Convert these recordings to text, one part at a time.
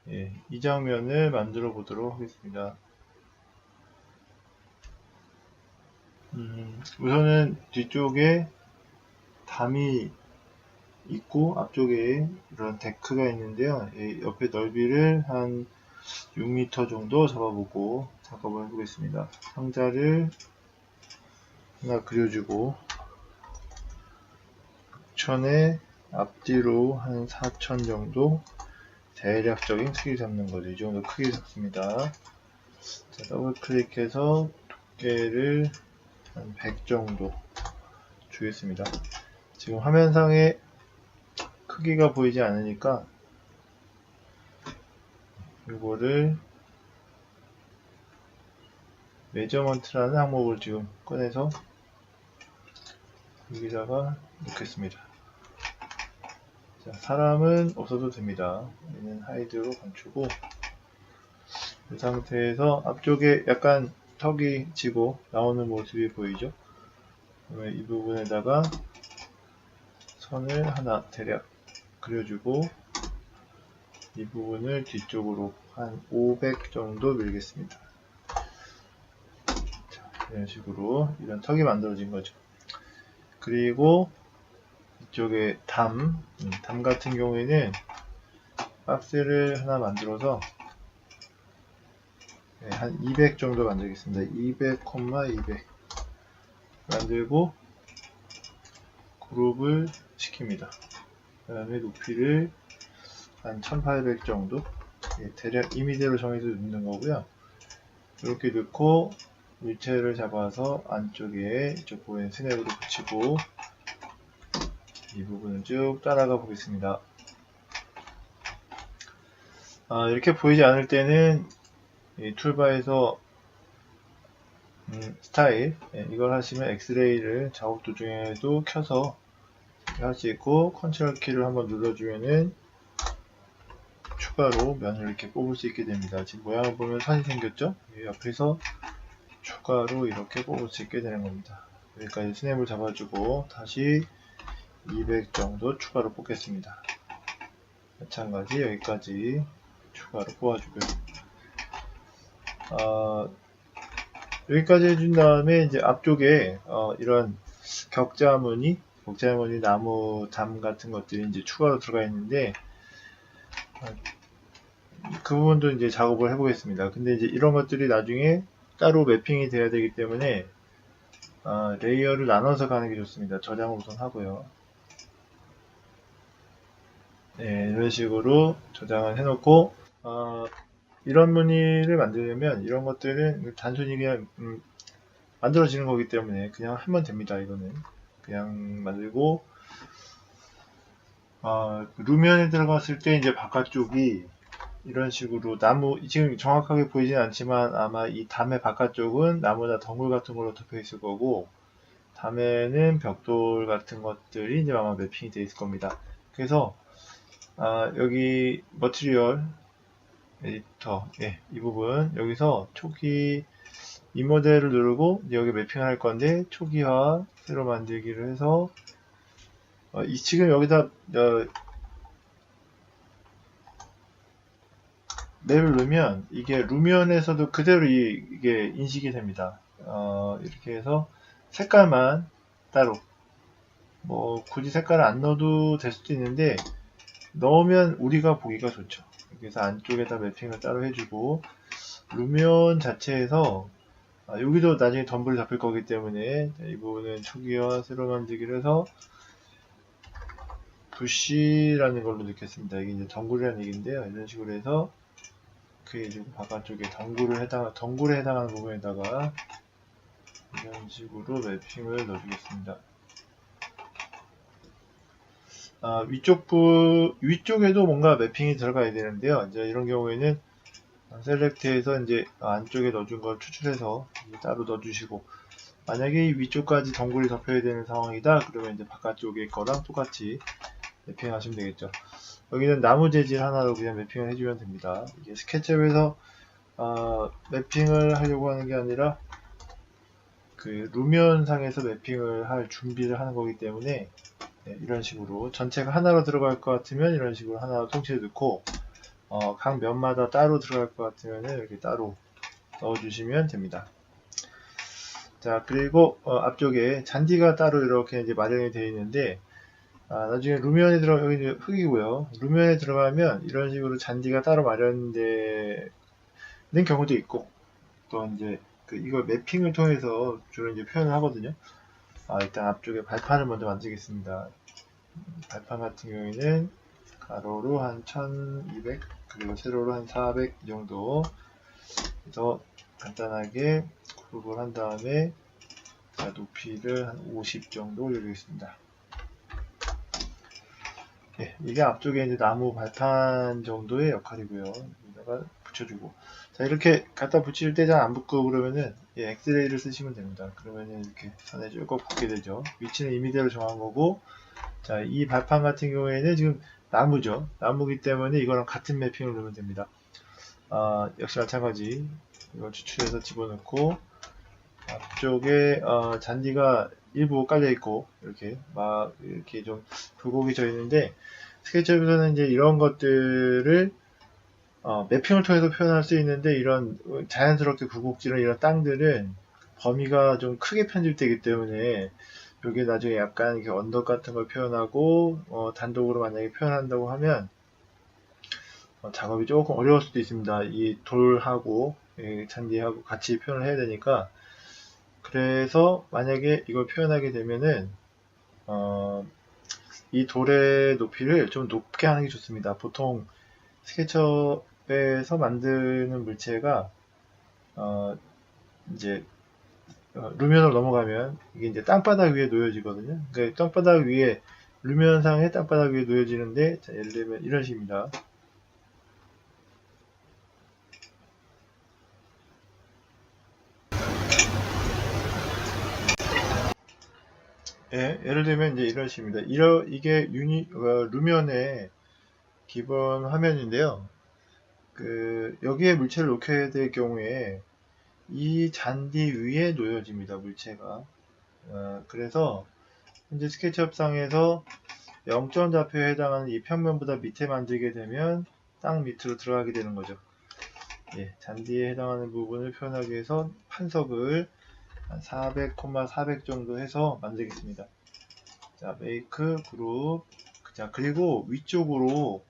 이 장면을 만들어 보도록 하겠습니다. 우선은 뒤쪽에 담이 있고 앞쪽에 이런 데크가 있는데요. 옆에 넓이를 한 6m 정도 잡아보고 작업을 해보겠습니다. 상자를 하나 그려주고 천에 앞뒤로 한 4천 정도 대략적인 크기 잡는 거죠. 이 정도 크기 잡습니다. 자, 더블 클릭해서 두께를 한 100 정도 주겠습니다. 지금 화면상에 크기가 보이지 않으니까 이거를 메저먼트라는 항목을 지금 꺼내서 여기다가 넣겠습니다. 자, 사람은 없어도 됩니다. 얘는 하이드로 감추고 이 상태에서 앞쪽에 약간 턱이 지고 나오는 모습이 보이죠? 그러면 이 부분에다가 선을 하나 대략 그려주고 이 부분을 뒤쪽으로 한 500 정도 밀겠습니다. 자, 이런 식으로 이런 턱이 만들어진 거죠. 그리고 이쪽에 담 같은 경우에는 박스를 하나 만들어서 한 200 정도 만들겠습니다. 200, 200 만들고 그룹을 시킵니다. 그 다음에 높이를 한 1800 정도 대략 이미지로 정해서 넣는 거고요. 이렇게 넣고 물체를 잡아서 안쪽에 이쪽 부분에 스냅으로 붙이고 이 부분을 쭉 따라가 보겠습니다. 이렇게 보이지 않을 때는 이 툴바에서 스타일 이걸 하시면 엑스레이를 작업 도중에도 켜서 할 수 있고 컨트롤 키를 한번 눌러주면은 추가로 면을 이렇게 뽑을 수 있게 됩니다. 지금 모양을 보면 선이 생겼죠? 옆에서 추가로 이렇게 뽑을 수 있게 되는 겁니다. 여기까지 스냅을 잡아주고 다시 200 정도 추가로 뽑겠습니다. 마찬가지 여기까지 추가로 뽑아주고요. 여기까지 해준 다음에 이제 앞쪽에 이런 격자무늬 나무 담 같은 것들이 이제 추가로 들어가 있는데 그 부분도 이제 작업을 해보겠습니다. 근데 이제 이런 것들이 나중에 따로 매핑이 돼야 되기 때문에 레이어를 나눠서 가는 게 좋습니다. 저장을 우선 하고요. 이런 식으로 저장을 해놓고 이런 무늬를 만들려면 이런 것들은 단순히 그냥 만들어지는 거기 때문에 그냥 하면 됩니다. 이거는 그냥 만들고 루면에 들어갔을 때 이제 바깥쪽이 이런 식으로 나무 지금 정확하게 보이진 않지만 아마 이 담의 바깥쪽은 나무나 덩굴 같은 걸로 덮여 있을 거고 담에는 벽돌 같은 것들이 이제 아마 매핑이 되어 있을 겁니다. 그래서 여기 머티리얼 에디터 이 부분 여기서 초기 이 모델을 누르고 여기 매핑을 할 건데 초기화 새로 만들기를 해서 지금 여기다 맵을 넣으면 이게 루면에서도 그대로 이게 인식이 됩니다. 이렇게 해서 색깔만 따로 뭐 굳이 색깔을 안 넣어도 될 수도 있는데 넣으면 우리가 보기가 좋죠. 그래서 안쪽에다 매핑을 따로 해주고 루면 자체에서 여기도 나중에 덤불이 잡힐 거기 때문에 이 부분은 초기화 새로 만들기를 해서 부시라는 걸로 넣겠습니다. 이게 이제 덩굴이라는 얘기인데요. 이런 식으로 해서 그리고 바깥쪽에 덩굴에 해당하는 부분에다가 이런 식으로 매핑을 넣어주겠습니다. 위쪽에도 뭔가 매핑이 들어가야 되는데요. 이제 이런 경우에는 셀렉트해서 이제 안쪽에 넣어준 걸 추출해서 따로 넣어주시고, 만약에 위쪽까지 덩굴이 덮여야 되는 상황이다 그러면 이제 바깥쪽에 거랑 똑같이 매핑 하시면 되겠죠. 여기는 나무 재질 하나로 그냥 매핑을 해주면 됩니다. 이게 스케치업에서 매핑을 하려고 하는 게 아니라 그 루면상에서 매핑을 할 준비를 하는 거기 때문에 이런 식으로 전체가 하나로 들어갈 것 같으면 이런 식으로 하나 통째로 넣고 각 면마다 따로 들어갈 것 같으면 이렇게 따로 넣어주시면 됩니다. 자, 그리고 앞쪽에 잔디가 따로 이렇게 이제 마련이 되어 있는데, 나중에 루면에 여기 이제 흙이고요. 루면에 들어가면 이런 식으로 잔디가 따로 마련되는 경우도 있고, 또 이제 이걸 매핑을 통해서 주로 이제 표현을 하거든요. 일단 앞쪽에 발판을 먼저 만들겠습니다. 발판 같은 경우에는 가로로 한 1200, 그리고 세로로 한 400 이 정도 해서 간단하게 그룹을 한 다음에, 자, 높이를 한 50 정도 올려주겠습니다. 예, 이게 앞쪽에 이제 나무 발판 정도의 역할이고요. 여기다가 붙여주고. 자, 이렇게 갖다 붙일 때 잘 안 붙고 그러면은, 예, 엑스레이를 쓰시면 됩니다. 그러면은 이렇게 선에 쭉 붙게 되죠. 위치는 이미대로 정한 거고, 자, 이 발판 같은 경우에는 지금 나무죠. 나무기 때문에 이거랑 같은 매핑을 넣으면 됩니다. 역시 마찬가지. 이걸 추출해서 집어넣고, 앞쪽에 잔디가 일부 깔려 있고 이렇게 막 이렇게 좀 굴곡이 져 있는데, 스케치업에서는 이제 이런 것들을 매핑을 통해서 표현할 수 있는데, 이런 자연스럽게 굴곡지는 이런 땅들은 범위가 좀 크게 편집되기 때문에 여기 나중에 약간 이렇게 언덕 같은 걸 표현하고 단독으로 만약에 표현한다고 하면 작업이 조금 어려울 수도 있습니다. 이 돌하고 잔디하고 같이 표현을 해야 되니까. 그래서 만약에 이걸 표현하게 되면은 이 돌의 높이를 좀 높게 하는 게 좋습니다. 보통 스케치업에서 만드는 물체가 이제 루면으로 넘어가면 이게 이제 땅바닥 위에 놓여지거든요. 그러니까 땅바닥 위에, 루면상의 땅바닥 위에 놓여지는데, 자, 예를 들면 이런 식입니다. 예, 예를 들면 이제 이런 식입니다. 이게 루면의 기본 화면인데요. 여기에 물체를 놓게 될 경우에 이 잔디 위에 놓여집니다, 물체가. 그래서 현재 스케치업상에서 0점 좌표에 해당하는 이 평면보다 밑에 만들게 되면 땅 밑으로 들어가게 되는 거죠. 예, 잔디에 해당하는 부분을 표현하기 위해서 판석을 한 400, 400 정도 해서 만들겠습니다. 자, 메이크 그룹. 자, 그리고 위쪽으로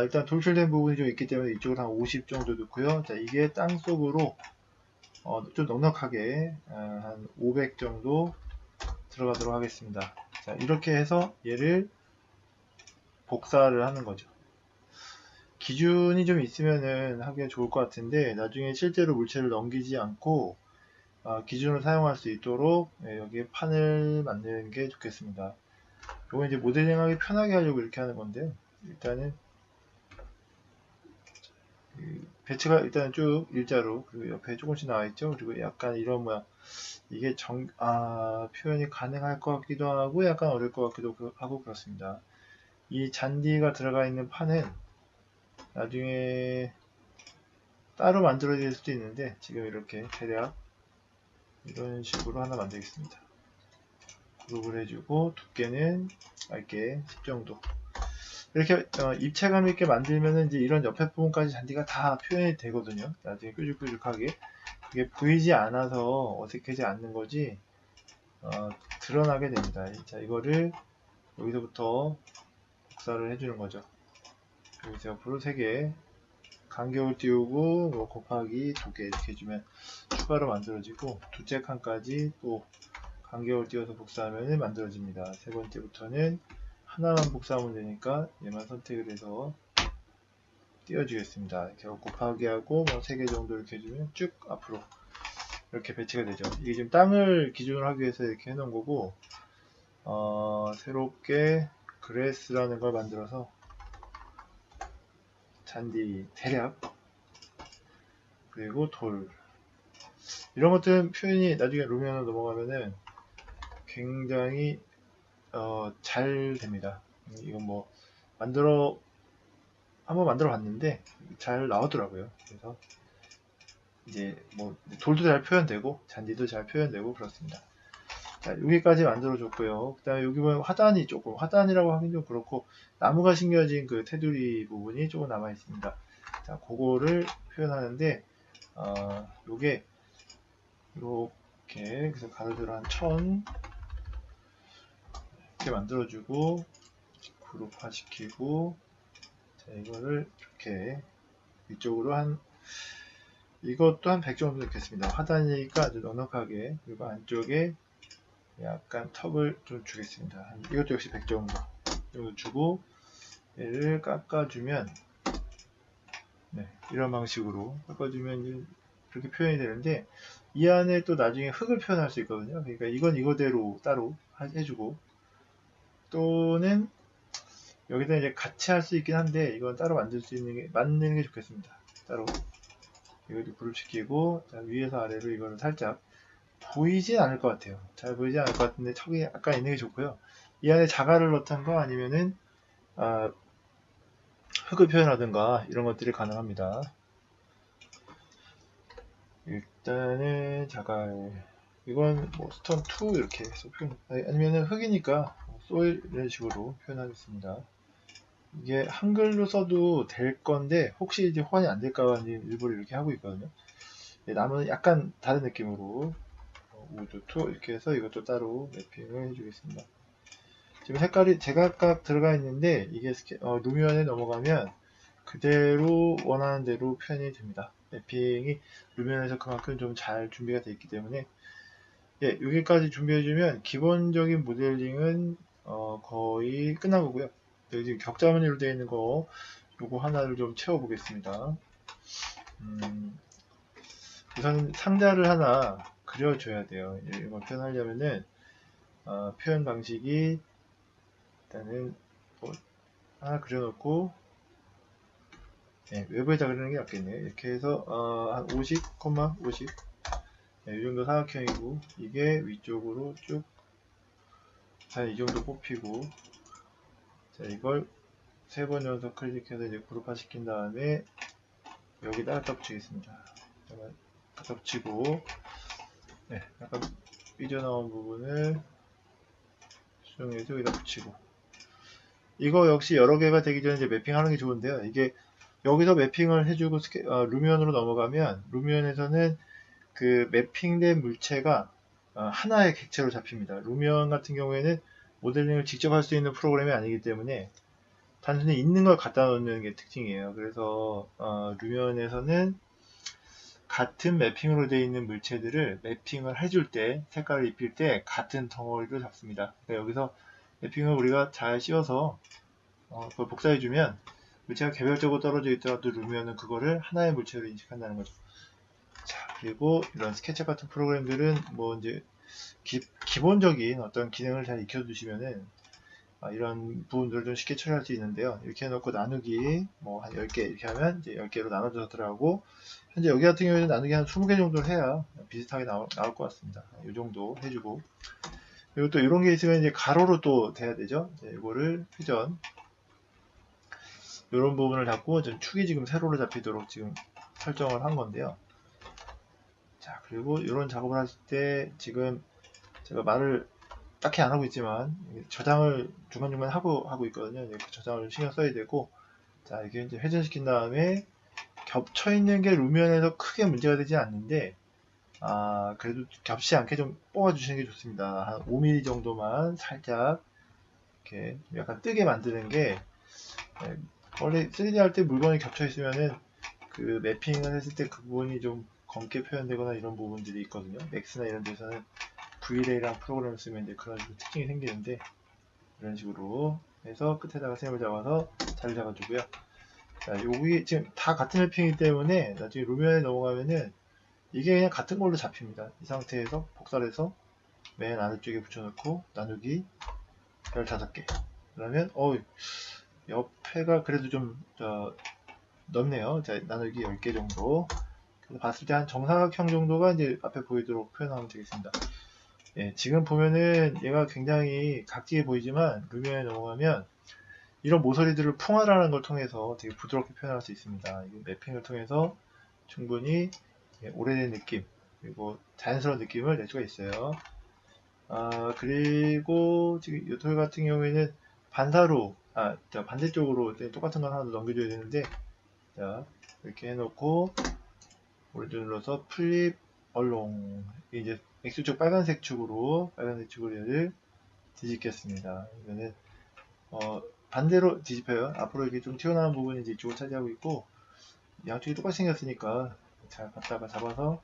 일단 돌출된 부분이 좀 있기 때문에 이쪽으로 한 50 정도 넣고요. 자, 이게 땅 속으로 좀 넉넉하게 한 500 정도 들어가도록 하겠습니다. 자, 이렇게 해서 얘를 복사를 하는 거죠. 기준이 좀 있으면은 하기가 좋을 것 같은데, 나중에 실제로 물체를 넘기지 않고 기준을 사용할 수 있도록 여기에 판을 만드는 게 좋겠습니다. 이거 이제 모델링하기 편하게 하려고 이렇게 하는 건데요. 일단은 배치가 일단 쭉 일자로, 그리고 옆에 조금씩 나와 있죠. 그리고 약간 이런 모양. 이게 표현이 가능할 것 같기도 하고 약간 어려울 것 같기도 하고 그렇습니다. 이 잔디가 들어가 있는 판은 나중에 따로 만들어질 수도 있는데, 지금 이렇게 대략 이런 식으로 하나 만들겠습니다. 그룹을 해주고 두께는 얇게 10 정도. 이렇게 입체감 있게 만들면 이제 이런 옆에 부분까지 잔디가 다 표현이 되거든요. 나중에 뾰족뾰족하게. 그게 보이지 않아서 어색하지 않는 거지 드러나게 됩니다. 자, 이거를 여기서부터 복사를 해주는 거죠. 여기서 옆으로 3개, 간격을 띄우고 곱하기 2개 이렇게 해주면 추가로 만들어지고, 둘째 칸까지 또 간격을 띄워서 복사하면 만들어집니다. 세 번째부터는 하나만 복사하면 되니까 얘만 선택을 해서 띄워주겠습니다. 이렇게 곱하기 하고 3개 정도 이렇게 해주면 쭉 앞으로 이렇게 배치가 되죠. 이게 지금 땅을 기준으로 하기 위해서 이렇게 해놓은 거고, 새롭게 그레스라는 걸 만들어서 잔디 대략, 그리고 돌, 이런 것들은 표현이 나중에 루면으로 넘어가면은 굉장히 잘 됩니다. 이건 뭐 한번 만들어 봤는데 잘 나오더라고요. 그래서 이제 뭐 돌도 잘 표현되고 잔디도 잘 표현되고 그렇습니다. 자, 여기까지 만들어 줬고요. 그 다음에 여기 보면 화단이 조금, 화단이라고 하긴 좀 그렇고, 나무가 심겨진 그 테두리 부분이 조금 남아 있습니다. 자, 그거를 표현하는데, 요게, 이렇게, 그래서 가로세로 한 1000, 이렇게 만들어주고, 그룹화 시키고, 자, 이거를 이렇게, 위쪽으로 이것도 한 100 정도 넣겠습니다. 하단이니까 아주 넉넉하게, 그리고 안쪽에 약간 턱을 좀 주겠습니다. 이것도 역시 100 정도 주고, 얘를 깎아주면, 네, 이런 방식으로 깎아주면 그렇게 표현이 되는데, 이 안에 또 나중에 흙을 표현할 수 있거든요. 그러니까 이건 이거대로 따로 해주고, 또는 여기다 이제 같이 할 수 있긴 한데, 이건 따로 만드는 게 좋겠습니다. 따로. 이것도 그룹시키고, 자, 위에서 아래로 이거를 살짝 보이진 않을 것 같아요. 잘 보이진 않을 것 같은데 턱이 약간 있는 게 좋고요. 이 안에 자갈을 넣던가 아니면은 흙을 표현하든가 이런 것들이 가능합니다. 일단은 자갈, 이건 뭐 스톤 2 이렇게 해서 표현, 아니면은 흙이니까 소일 이런 식으로 표현하겠습니다. 이게 한글로 써도 될 건데 혹시 이제 호환이 안 될까봐 일부러 이렇게 하고 있거든요. 나무는 약간 다른 느낌으로 우드 2 이렇게 해서 이것도 따로 맵핑을 해주겠습니다. 지금 색깔이 제각각 들어가 있는데 이게 루미언에 넘어가면 그대로 원하는 대로 표현이 됩니다. 맵핑이 루미언에서 그만큼 좀 잘 준비가 되어 있기 때문에 예, 여기까지 준비해주면 기본적인 모델링은 거의 끝난 거고요. 지금 격자무늬로 되어 있는 거 요거 하나를 좀 채워보겠습니다. 우선 상자를 하나 그려줘야 돼요. 이걸 표현하려면은 표현 방식이 일단은 하나 그려놓고 네, 외부에다 그리는 게 낫겠네요. 이렇게 해서 한 50, 50 네, 이 정도 사각형이고 이게 위쪽으로 쭉 이 정도 뽑히고 자 이걸 3번 연속 클릭해서 이제 그룹화 시킨 다음에 여기다 갖다 붙이겠습니다. 갖다 붙이고 네, 약간 삐져나온 부분을 수정해서 여기다 붙이고 이거 역시 여러 개가 되기 전에 이제 매핑하는 게 좋은데요. 이게 여기서 매핑을 해주고 루미언으로 넘어가면 루미언에서는 그 매핑된 물체가 하나의 객체로 잡힙니다. 루미언 같은 경우에는 모델링을 직접 할 수 있는 프로그램이 아니기 때문에 단순히 있는 걸 갖다 놓는 게 특징이에요. 그래서 루미언에서는 같은 매핑으로 되어 있는 물체들을 매핑을 해줄 때 색깔을 입힐 때 같은 덩어리로 잡습니다. 그러니까 여기서 매핑을 우리가 잘 씌워서 그걸 복사해주면 물체가 개별적으로 떨어져 있더라도 루미언은 그거를 하나의 물체로 인식한다는 거죠. 자, 그리고 이런 스케치업 같은 프로그램들은 뭐 이제 기본적인 어떤 기능을 잘 익혀두시면은 이런 부분들을 좀 쉽게 처리할 수 있는데요. 이렇게 해놓고 나누기 뭐 한 10개 이렇게 하면 이제 10개로 나눠져서 들어가고 현재 여기 같은 경우에는 나누기 한 20개 정도 해야 비슷하게 나올 것 같습니다. 이 정도 해주고 그리고 또 이런 게 있으면 이제 가로로 또 돼야 되죠. 이거를 회전 이런 부분을 잡고 좀 축이 지금 세로로 잡히도록 지금 설정을 한 건데요. 자, 그리고 이런 작업을 하실 때 지금 제가 말을 딱히 안 하고 있지만 저장을 중간중간 하고 있거든요. 그 저장을 신경 써야 되고 자, 이게 이제 회전시킨 다음에 겹쳐 있는 게 루미언에서 크게 문제가 되지 않는데 그래도 겹치지 않게 좀 뽑아 주시는 게 좋습니다. 한 5mm 정도만 살짝 이렇게 약간 뜨게 만드는 게 원래 3D 할 때 물건이 겹쳐 있으면은 그 매핑을 했을 때 그 부분이 좀 검게 표현되거나 이런 부분들이 있거든요. 맥스나 이런 데서는 V-Ray라는 프로그램을 쓰면 이제 그런 식으로 특징이 생기는데 이런 식으로 해서 끝에다가 셈을 잡아서 자리 잡아주고요. 자, 여기 지금 다 같은 매핑이기 때문에 나중에 루미언에 넘어가면은 이게 그냥 같은 걸로 잡힙니다. 이 상태에서 복사를 해서 맨 아래쪽에 붙여놓고 나누기 15개 그러면 옆에가 그래도 좀 넓네요. 자, 나누기 10개 정도 그래서 봤을 때 한 정사각형 정도가 이제 앞에 보이도록 표현하면 되겠습니다. 예, 지금 보면은 얘가 굉장히 각지게 보이지만 루미언에 넘어가면 이런 모서리들을 풍화라는 걸 통해서 되게 부드럽게 표현할 수 있습니다. 매핑을 통해서 충분히 오래된 느낌 그리고 자연스러운 느낌을 낼 수가 있어요. 그리고 지금 이 톨 같은 경우에는 반사로, 자, 반대쪽으로 똑같은 건 하나 더 넘겨줘야 되는데, 자, 이렇게 해놓고, 오른쪽 눌러서 플립 얼롱. 이제 X축 빨간색 축으로 얘를 뒤집겠습니다. 이거는, 반대로 뒤집혀요. 앞으로 이렇게 좀 튀어나온 부분이 이제 이쪽을 차지하고 있고, 양쪽이 똑같이 생겼으니까 잘 갖다가 잡아서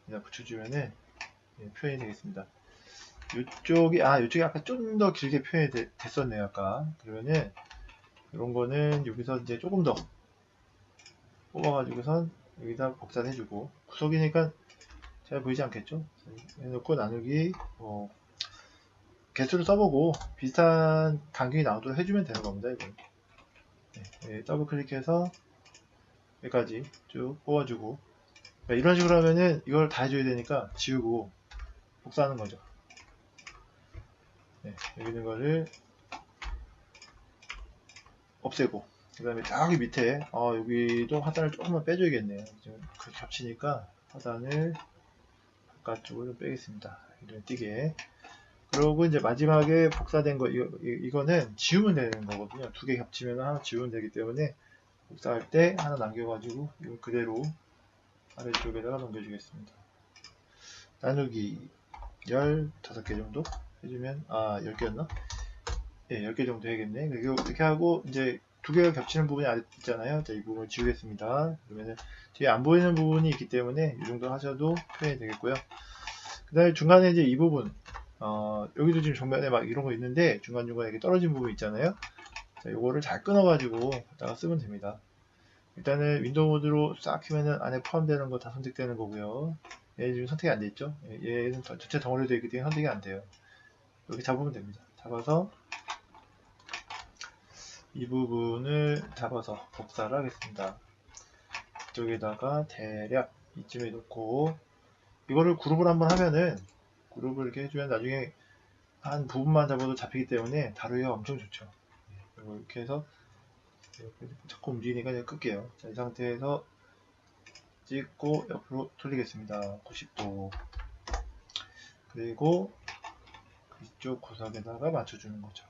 그냥 붙여주면은 표현이 되겠습니다. 이쪽이 아까 좀 더 길게 표현이 됐었네요. 아까. 그러면은 이런 거는 여기서 이제 조금 더 뽑아가지고선 여기다 복사를 해주고, 구석이니까 잘 보이지 않겠죠? 해놓고 나누기 개수를 써보고 비슷한 간격이 나오도록 해주면 되는 겁니다. 이거. 더블 클릭해서 여기까지 쭉 뽑아주고, 이런 식으로 하면은 이걸 다 해줘야 되니까 지우고 복사하는 거죠. 여기 있는 거를 없애고, 그 다음에 저기 밑에 여기도 하단을 조금만 빼줘야겠네요. 지금 겹치니까 하단을 바깥쪽으로 좀 빼겠습니다. 이런 띄게. 그리고 이제 마지막에 복사된 거, 이거는 지우면 되는 거거든요. 두 개 겹치면 하나 지우면 되기 때문에 복사할 때 하나 남겨가지고 이거 그대로 아래쪽에다가 넘겨주겠습니다. 나누기 15개 정도 해주면 10개였나? 예, 10개 정도 해야겠네. 이렇게 하고 이제 두 개가 겹치는 부분이 있잖아요. 자, 이 부분을 지우겠습니다. 그러면은 뒤에 안 보이는 부분이 있기 때문에 이 정도 하셔도 표현이 되겠고요. 그 다음에 중간에 이제 이 부분, 여기도 지금 정면에 막 이런 거 있는데 중간중간에 이렇게 떨어진 부분 있잖아요. 자, 요거를 잘 끊어가지고 갖다가 쓰면 됩니다. 일단은 윈도우 모드로 싹 키면은 안에 포함되는 거 다 선택되는 거고요. 얘 지금 선택이 안 됐죠? 얘는 전체 덩어리로 되어 있기 때문에 선택이 안 돼요. 이렇게 잡으면 됩니다. 잡아서 이 부분을 잡아서 복사를 하겠습니다. 이쪽에다가 대략 이쯤에 놓고, 이거를 그룹을 한번 하면은, 그룹을 이렇게 해주면 나중에 한 부분만 잡아도 잡히기 때문에 다루기가 엄청 좋죠. 이렇게 해서 자꾸 움직이니까 그냥 끌게요. 자, 이 상태에서 찍고 옆으로 돌리겠습니다. 90도. 그리고 이쪽 구석에다가 맞춰주는 거죠.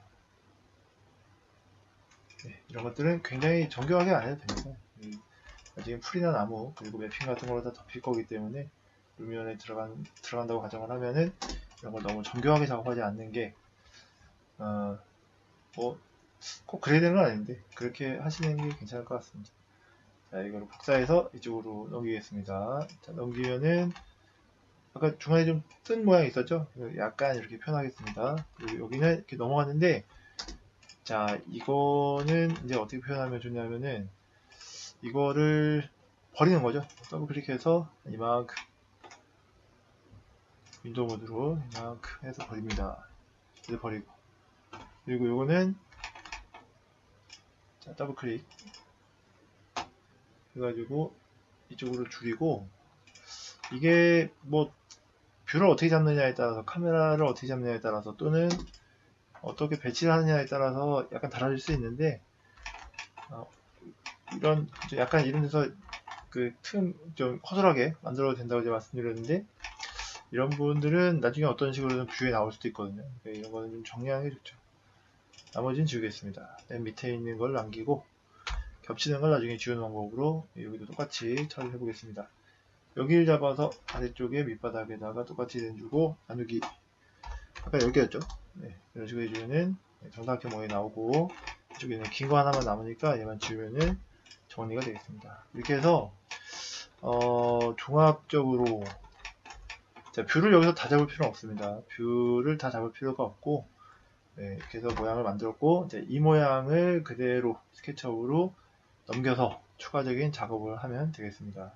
이런 것들은 굉장히 정교하게 안 해도 됩니다. 지금 풀이나 나무 그리고 매핑 같은 걸로 다 덮일 거기 때문에 루미온에 들어간다고 가정을 하면은 이런 걸 너무 정교하게 작업하지 않는 게 꼭 그래야 되는 건 아닌데 그렇게 하시는 게 괜찮을 것 같습니다. 자, 이거를 복사해서 이쪽으로 넘기겠습니다. 자, 넘기면은 아까 중간에 좀 뜬 모양이 있었죠? 약간 이렇게 표현하겠습니다. 그리고 여기는 이렇게 넘어갔는데, 자, 이거는 이제 어떻게 표현하면 좋냐면은 이거를 버리는 거죠. 더블 클릭해서 이만큼 윈도우 모드로 이만큼 해서 버립니다. 이제 버리고, 그리고 요거는 자, 더블 클릭 해가지고 이쪽으로 줄이고, 이게 뭐 뷰를 어떻게 잡느냐에 따라서, 카메라를 어떻게 잡느냐에 따라서, 또는 어떻게 배치를 하느냐에 따라서 약간 달라질 수 있는데, 약간 이런 데서 그 틈 좀 허술하게 만들어도 된다고 제가 말씀드렸는데, 이런 부분들은 나중에 어떤 식으로든 뷰에 나올 수도 있거든요. 그러니까 이런 거는 좀 정리하는 게 좋죠. 나머지는 지우겠습니다. 맨 밑에 있는 걸 남기고, 겹치는 걸 나중에 지우는 방법으로 여기도 똑같이 처리해 보겠습니다. 여기를 잡아서 아래쪽에 밑바닥에다가 똑같이 내주고, 나누기 아까 10개였죠? 이런 식으로 해주면은 정사각형 모양이 나오고, 이쪽에는 긴 거 하나만 남으니까 얘만 지우면은 정리가 되겠습니다. 이렇게 해서 종합적으로, 자, 뷰를 여기서 다 잡을 필요는 없습니다. 뷰를 다 잡을 필요가 없고, 이렇게 해서 모양을 만들었고, 이제 이 모양을 그대로 스케치업으로 넘겨서 추가적인 작업을 하면 되겠습니다.